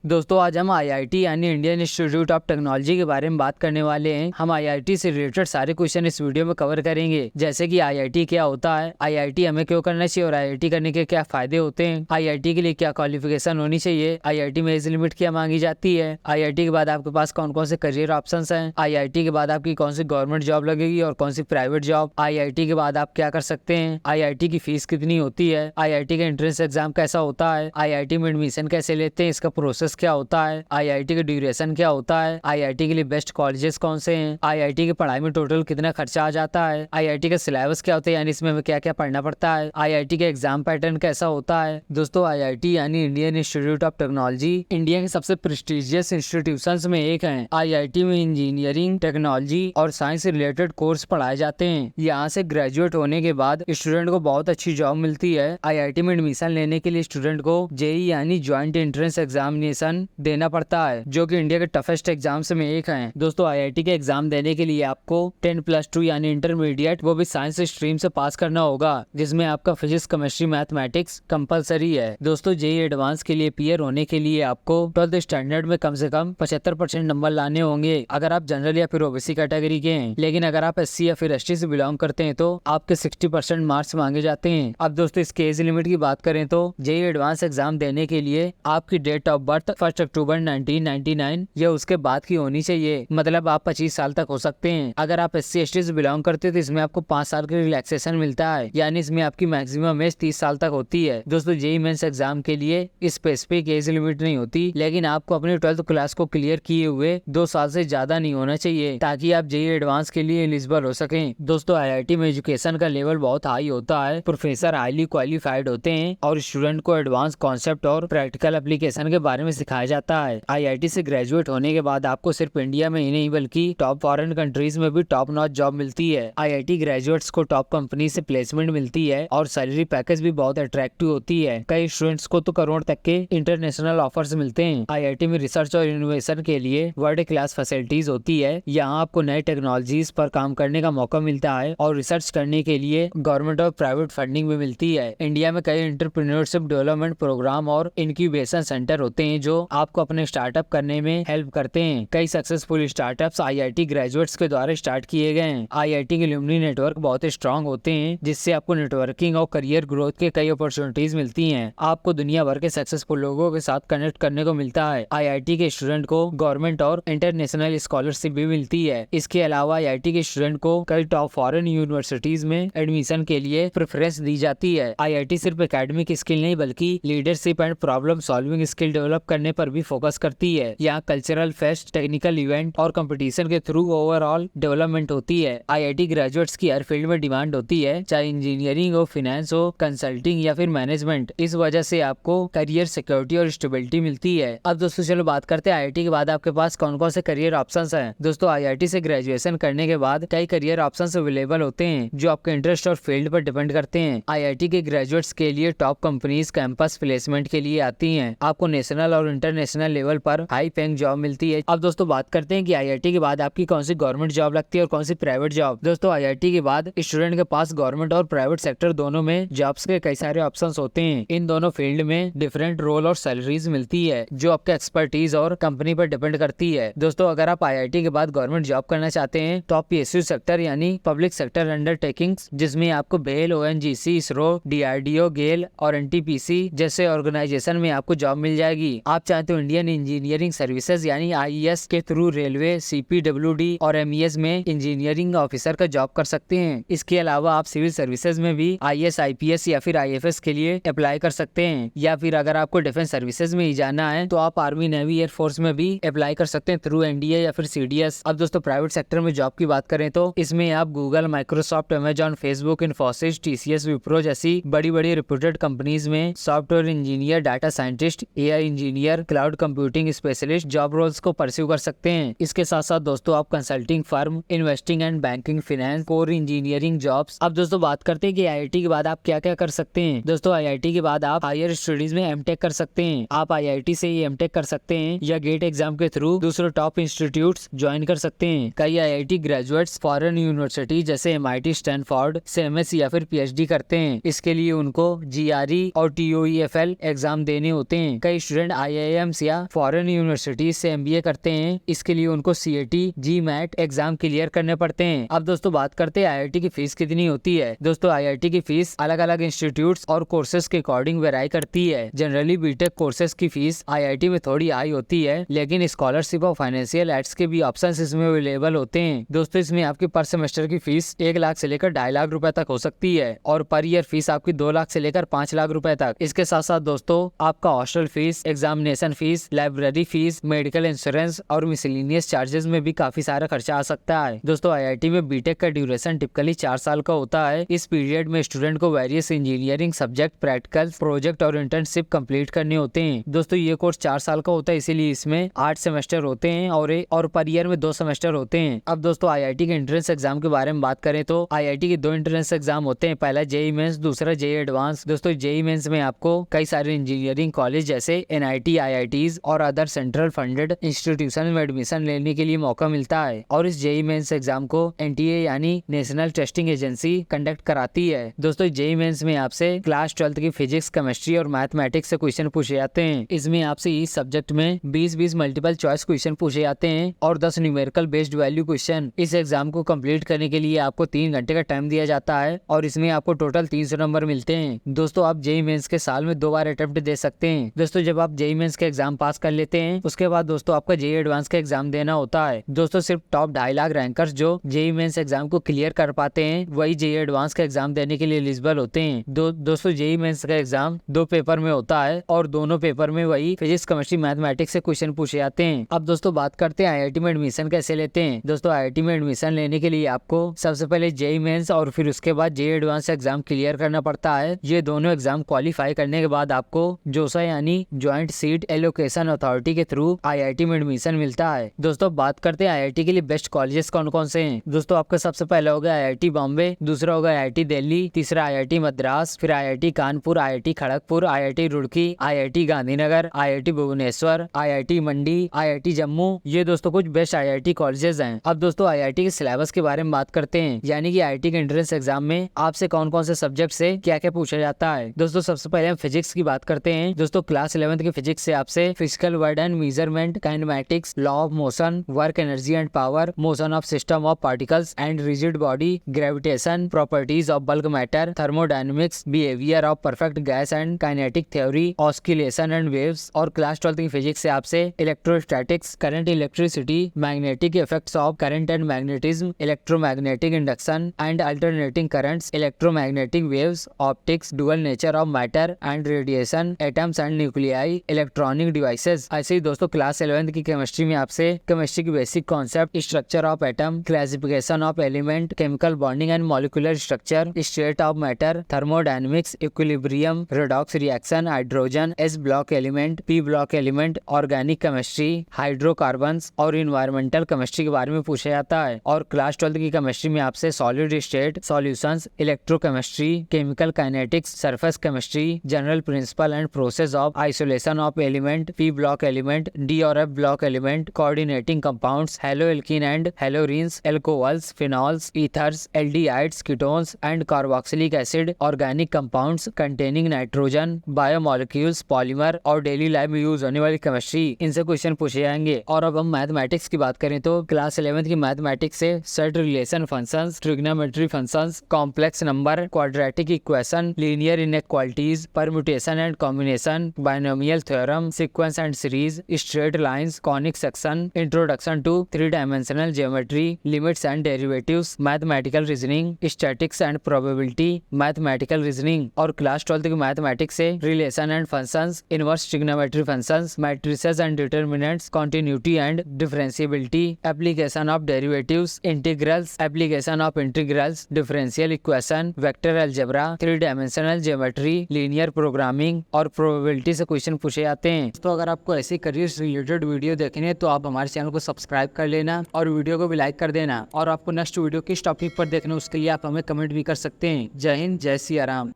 दोस्तों आज हम आईआईटी यानी इंडियन इंस्टीट्यूट ऑफ टेक्नोलॉजी के बारे में बात करने वाले हैं। हम आईआईटी से रिलेटेड सारे क्वेश्चन इस वीडियो में कवर करेंगे, जैसे कि आईआईटी क्या होता है, आईआईटी हमें क्यों करना चाहिए और आईआईटी करने के क्या फायदे होते हैं, आईआईटी के लिए क्या क्वालिफिकेशन होनी चाहिए, आईआईटी में एज लिमिट क्या मांगी जाती है, आईआईटी के बाद आपके पास कौन कौन से करियर ऑप्शन हैं, आईआईटी के बाद आपकी कौन सी गवर्नमेंट जॉब लगेगी और कौन सी प्राइवेट जॉब, आईआईटी के बाद आप क्या कर सकते हैं, आईआईटी की फीस कितनी होती है, आईआईटी का एंट्रेंस एग्जाम कैसा होता है, आईआईटी में एडमिशन कैसे लेते हैं, इसका प्रोसेस क्या होता है, आईआईटी का ड्यूरेशन क्या होता है, आईआईटी के लिए बेस्ट कॉलेजेस कौन से हैं, आईआईटी की पढ़ाई में टोटल कितना खर्चा आ जाता है, आईआईटी का सिलेबस क्या होता है यानी इसमें हमें क्या क्या पढ़ना पड़ता है, आईआईटी का एग्जाम पैटर्न कैसा होता है। दोस्तों आईआईटी यानी Indian institute of technology India के सबसे प्रेस्टिजियस इंस्टीट्यूशंस में एक है। आईआईटी में इंजीनियरिंग, टेक्नोलॉजी और साइंस से रिलेटेड कोर्स पढ़ाए जाते हैं। यहाँ से ग्रेजुएट होने के बाद स्टूडेंट को बहुत अच्छी जॉब मिलती है। आईआईटी में एडमिशन लेने के लिए स्टूडेंट को जेईई यानी ज्वाइंट एंट्रेंस एग्जामिनेशन देना पड़ता है, जो कि इंडिया के टफेस्ट एग्जाम्स में एक है। दोस्तों आईआईटी के एग्जाम देने के लिए आपको 10+2 यानी इंटरमीडिएट वो भी साइंस स्ट्रीम से पास करना होगा, जिसमें आपका फिजिक्स, केमिस्ट्री, मैथमेटिक्स कंपलसरी है। दोस्तों जेईई एडवांस के लिए पीयर होने के लिए आपको 12th स्टैंडर्ड में कम से कम 75% नंबर लाने होंगे, अगर आप जनरल या फिर ओबीसी कैटेगरी के हैं। लेकिन अगर आप एससी या फिर एसटी से बिलोंग करते हैं तो आपके 60% मार्क्स मांगे जाते हैं। अब दोस्तों इसके एज लिमिट की बात करें तो जेईई एडवांस एग्जाम देने के लिए आपकी डेट ऑफ बर्थ 1 अक्टूबर 1999 या उसके बाद की होनी चाहिए, मतलब आप 25 साल तक हो सकते हैं। अगर आप एससी एसटी से बिलोंग करते हैं तो इसमें आपको 5 साल का रिलैक्सेशन मिलता है, यानी इसमें आपकी मैक्सिमम एज 30 साल तक होती है। दोस्तों जेईई मेंस एग्जाम के लिए स्पेसिफिक एज लिमिट नहीं होती, लेकिन आपको अपनी 12th क्लास को क्लियर किए हुए 2 साल से ज्यादा नहीं होना चाहिए, ताकि आप जेईई एडवांस के लिए एलिजिबल हो सकें। दोस्तों आईआईटी में एजुकेशन का लेवल बहुत हाई होता है, प्रोफेसर हाईली क्वालिफाइड होते हैं और स्टूडेंट को एडवांस कॉन्सेप्ट और प्रैक्टिकल एप्लीकेशन के बारे में सिखाया जाता है। आईआईटी से ग्रेजुएट होने के बाद आपको सिर्फ इंडिया में ही नहीं बल्कि टॉप फॉरेन कंट्रीज में भी टॉप नॉच जॉब मिलती है। आईआईटी ग्रेजुएट्स को टॉप कंपनी से प्लेसमेंट मिलती है और सैलरी पैकेज भी बहुत अट्रैक्टिव होती है। कई स्टूडेंट्स को तो करोड़ तक के इंटरनेशनल ऑफर्स मिलते हैं। आईआईटी में रिसर्च और इनोवेशन के लिए वर्ल्ड क्लास फैसिलिटीज होती है। यहाँ आपको नए टेक्नोलॉजीज पर काम करने का मौका मिलता है और रिसर्च करने के लिए गवर्नमेंट और प्राइवेट फंडिंग भी मिलती है। इंडिया में कई एंटरप्रेन्योरशिप डेवलपमेंट प्रोग्राम और इंक्यूबेशन सेंटर होते हैं जो आपको अपने स्टार्टअप करने में हेल्प करते हैं। कई सक्सेसफुल स्टार्टअप्स आईआईटी ग्रेजुएट्स के द्वारा स्टार्ट किए गए हैं। आईआईटी के अलुमनी नेटवर्क बहुत स्ट्रांग होते हैं, जिससे आपको नेटवर्किंग और करियर ग्रोथ के कई अपॉर्चुनिटीज मिलती हैं। आपको दुनिया भर के सक्सेसफुल लोगों के साथ कनेक्ट करने को मिलता है। आईआईटी के स्टूडेंट को गवर्नमेंट और इंटरनेशनल स्कॉलरशिप भी मिलती है। इसके अलावा आईआईटी के स्टूडेंट को कई टॉप फॉरेन यूनिवर्सिटीज में एडमिशन के लिए प्रेफरेंस दी जाती है। आईआईटी सिर्फ एकेडमिक स्किल नहीं बल्कि leadership and problem solving skill develop करने पर भी फोकस करती है। यहाँ कल्चरल फेस्ट, टेक्निकल इवेंट और कंपटीशन के थ्रू ओवरऑल डेवलपमेंट होती है। आईआईटी ग्रेजुएट्स की हर फील्ड में डिमांड होती है, चाहे इंजीनियरिंग हो, फाइनेंस हो, कंसल्टिंग या फिर मैनेजमेंट। इस वजह से आपको करियर सिक्योरिटी और स्टेबिलिटी मिलती है। अब दोस्तों चलो बात करते हैं आईआईटी के बाद आपके पास कौन कौन से करियर ऑप्शंस हैं। दोस्तों आईआईटी से ग्रेजुएशन करने के बाद कई करियर ऑप्शंस अवेलेबल होते हैं जो आपके इंटरेस्ट और फील्ड पर डिपेंड करते हैं। आईआईटी के ग्रेजुएट्स के लिए टॉप कंपनीज कैंपस प्लेसमेंट के लिए आती हैं। आपको नेशनल और इंटरनेशनल लेवल पर हाई पेइंग जॉब मिलती है। अब दोस्तों बात करते हैं कि आईआईटी के बाद आपकी कौन सी गवर्नमेंट जॉब लगती है और कौन सी प्राइवेट जॉब। दोस्तों आईआईटी के बाद स्टूडेंट के पास गवर्नमेंट और प्राइवेट सेक्टर दोनों में जॉब्स के कई सारे ऑप्शंस होते हैं। इन दोनों फील्ड में डिफरेंट रोल और सैलरीज मिलती है, जो आपके एक्सपर्टीज और कंपनी पर डिपेंड करती है। दोस्तों अगर आप आईआईटी के बाद गवर्नमेंट जॉब करना चाहते हैं तो आप पीएसयू सेक्टर यानी पब्लिक सेक्टर अंडरटेकिंग्स, जिसमें आपको बेल, ओएनजीसी, इसरो, डीआरडीओ, गेल और एनटीपीसी जैसे ऑर्गेनाइजेशन में आपको जॉब मिल जाएगी। आप चाहे तो इंडियन इंजीनियरिंग सर्विसेज यानी आईईएस के थ्रू रेलवे, सीपीडब्ल्यूडी और एमईएस में इंजीनियरिंग ऑफिसर का जॉब कर सकते हैं। इसके अलावा आप सिविल सर्विसेज में भी आईएएस, आईपीएस या फिर आईएफएस के लिए अप्लाई कर सकते हैं, या फिर अगर आपको डिफेंस सर्विसेज में ही जाना है तो आप आर्मी, नेवी, एयरफोर्स में भी अप्लाई कर सकते हैं थ्रू एनडीए या फिर सीडीएस। अब दोस्तों प्राइवेट सेक्टर में जॉब की बात करें तो इसमें आप Google, Microsoft, Amazon, Facebook, Infosys, TCS, Wipro जैसी बड़ी बड़ी रिप्यूटेड कंपनीज में software engineer, data scientist, AI engineer, cloud computing specialist job roles को परस्यू कर सकते हैं। इसके साथ साथ दोस्तों आप consulting firm, investing and banking, finance, core engineering jobs. अब दोस्तों बात करते हैं कि आईआईटी के बाद आप क्या क्या कर सकते हैं। दोस्तों आईआईटी के बाद आप हायर स्टडीज में एमटेक कर सकते हैं। आप आईआईटी से ही एमटेक कर सकते हैं या गेट एग्जाम के थ्रू दूसरे टॉप इंस्टीट्यूट्स ज्वाइन कर सकते हैं। कई आईआईटी ग्रेजुएट्स फॉरेन यूनिवर्सिटी जैसे एमआईटी, स्टैनफोर्ड से एमएससी या फिर पीएचडी करते हैं। इसके लिए उनको जीआरई और टीओईएफएल एग्जाम देने होते हैं। कई स्टूडेंट IIMs या फॉरेन यूनिवर्सिटीज से MBA करते हैं, इसके लिए उनको CAT, GMAT एग्जाम क्लियर करने पड़ते हैं। अब दोस्तों बात करते हैं IIT की फीस कितनी होती है। दोस्तों IIT की फीस अलग अलग इंस्टीट्यूट्स और कोर्सेज के अकॉर्डिंग वेराई करती है। जनरली बीटेक कोर्सेज की फीस IIT में थोड़ी हाई होती है, लेकिन स्कॉलरशिप और फाइनेंशियल एड्स के भी ऑप्शन इसमें अवेलेबल होते हैं। दोस्तों इसमें आपकी पर सेमेस्टर की फीस 1 लाख से लेकर 2.5 लाख रुपए तक हो सकती है और पर ईयर फीस आपकी 2 लाख से लेकर 5 लाख रुपए तक। इसके साथ साथ दोस्तों आपका hostel fees, examination fees, library fees, medical insurance और मिसलेनियस चार्जेस में भी काफी सारा खर्चा आ सकता है। दोस्तों IIT में बीटेक का ड्यूरेशन टिपिकली 4 साल का होता है। इस पीरियड में स्टूडेंट को various engineering subject, practical, project और इंटर्नशिप कंप्लीट करने होते हैं। दोस्तों ये कोर्स 4 साल का होता है, इसीलिए इसमें 8 सेमेस्टर होते हैं और पर ईयर में 2 सेमेस्टर होते हैं। अब दोस्तों IIT के एंट्रेंस एग्जाम के बारे में बात करें तो IIT के 2 एंट्रेंस एग्जाम होते हैं, पहला JEE मेंस, दूसरा JEE एडवांस। दोस्तों JEE मेंस में आपको कई सारे इंजीनियरिंग कॉलेज जैसे NIT, IITs और अदर सेंट्रल फंडेड इंस्टीट्यूशन में एडमिशन लेने के लिए मौका मिलता है और इस JEE मेंस एग्जाम को NTA यानी नेशनल टेस्टिंग एजेंसी कंडक्ट कराती है। दोस्तों JEE मेंस में आपसे क्लास 12 की फिजिक्स, केमिस्ट्री और मैथमेटिक्स से क्वेश्चन पूछे जाते हैं। इसमें आपसे इस सब्जेक्ट में 20 मल्टीपल चॉइस क्वेश्चन पूछे जाते हैं और 10 न्यूमेरिकल बेस्ड वैल्यू क्वेश्चन। इस एग्जाम को कंप्लीट करने के लिए आपको 3 घंटे का टाइम दिया जाता है और इसमें आपको टोटल 300 नंबर मिलते हैं। दोस्तों आप JEE मेंस के साल में 2 बार अटेम्प्ट दे सकते हैं। दोस्तों जब आप JEE मेंस के एग्जाम पास कर लेते हैं उसके बाद दोस्तों आपका JEE एडवांस का एग्जाम देना होता है। दोस्तों सिर्फ टॉप 2.5 लाख रैंकर्स जो JEE मेंस एग्जाम को क्लियर कर पाते हैं वही JEE एडवांस का एग्जाम देने के लिए एलिजिबल होते हैं। दोस्तों JEE मेंस का एग्जाम 2 पेपर में होता है और दोनों पेपर में वही फिजिक्स, केमिस्ट्री, मैथमेटिक्स से क्वेश्चन पूछे जाते हैं। अब दोस्तों बात करते हैं IIT में एडमिशन कैसे लेते हैं। दोस्तों IIT में एडमिशन लेने के लिए आपको सबसे पहले JEE मेंस और फिर उसके बाद JEE एडवांस एग्जाम क्लियर करना पड़ता है। ये दोनों एग्जाम क्वालिफाई करने के बाद आपको जोसा यानी ज्वाइंट सीट एलोकेशन अथॉरिटी के थ्रू IIT में एडमिशन मिलता है। दोस्तों बात करते हैं IIT के लिए बेस्ट कॉलेजेस कौन कौन से हैं। दोस्तों आपका सबसे पहला होगा IIT बॉम्बे, दूसरा होगा IIT दिल्ली, तीसरा IIT मद्रास, फिर IIT Kanpur, IIT Kharagpur, IIT Roorkee, IIT Gandhinagar, IIT Bhubaneswar, IIT मंडी, IIT जम्मू। ये दोस्तों कुछ बेस्ट IIT कॉलेजेस हैं। अब दोस्तों IIT के सिलेबस के बारे में बात करते हैं, यानी कि IIT के एंट्रेंस एग्जाम में आपसे कौन कौन से सब्जेक्ट से क्या क्या पूछा जाता है। दोस्तों सबसे पहले हम फिजिक्स की बात करते हैं। दोस्तों क्लास 11th की फिजिक्स से आपसे physical word and measurement, kinematics, law of motion, work energy and power, motion of system of particles and rigid body, gravitation, properties of bulk matter, thermodynamics, behaviour of perfect gas and kinetic theory, oscillation and waves. और class 12th की physics से आपसे electrostatics, current, electricity, magnetic effects of current and magnetism, electromagnetic induction and alternating currents, electromagnetic waves, optics, dual nature of matter and radiation, atoms and nuclei, electronic devices. ऐसे ही दोस्तों class 11th की chemistry में आपसे chemistry की basic concept, structure of atom, classification of element, chemical bonding and molecular structure, state of matter, thermodynamics, equilibrium, redox reaction, hydrogen, S block element, P block element, organic chemistry, hydrocarbons और environmental chemistry के बारे में पूछा जाता है। और class 12th की chemistry में आपसे solid state solutions, electrochemistry, chemical kinetics, surface chemistry, general principle and process of isolation of element, P block element, D और F block element, coordinating compounds, haloalkane and haloarenes, alcohols, phenols, ethers, aldehydes, ketones and carboxylic acid, organic compounds containing nitrogen, biomolecules, polymer और daily life में use होने वाली chemistry, इनसे question पूछे जाएंगे। और अब हम मैथमेटिक्स की बात करें तो क्लास 11th की मैथमेटिक्स से set relation functions, trigonometry functions, complex number, quadratic equation, linear inequalities, permutation and combination, binomial theorem, sequence and series, straight lines, conic section, introduction to 3 dimensional geometry, limits and derivatives, mathematical reasoning, statics and probability, mathematical reasoning. और class 12th की mathematics से relation and functions, inverse trigonometry functions, matrices and determinants, continuity and differentiability, application of derivatives, integrals, application of integrals, differential equation, vector algebra, 3 dimensional geometry, linear programming और probability से question पूछे जाते हैं। तो अगर आपको ऐसे करियर से रिलेटेड वीडियो देखने तो आप हमारे चैनल को सब्सक्राइब कर लेना और वीडियो को भी लाइक कर देना। और आपको नेक्स्ट वीडियो किस टॉपिक पर देखना उसके लिए आप हमें कमेंट भी कर सकते हैं। जय हिंद, जय सिया राम।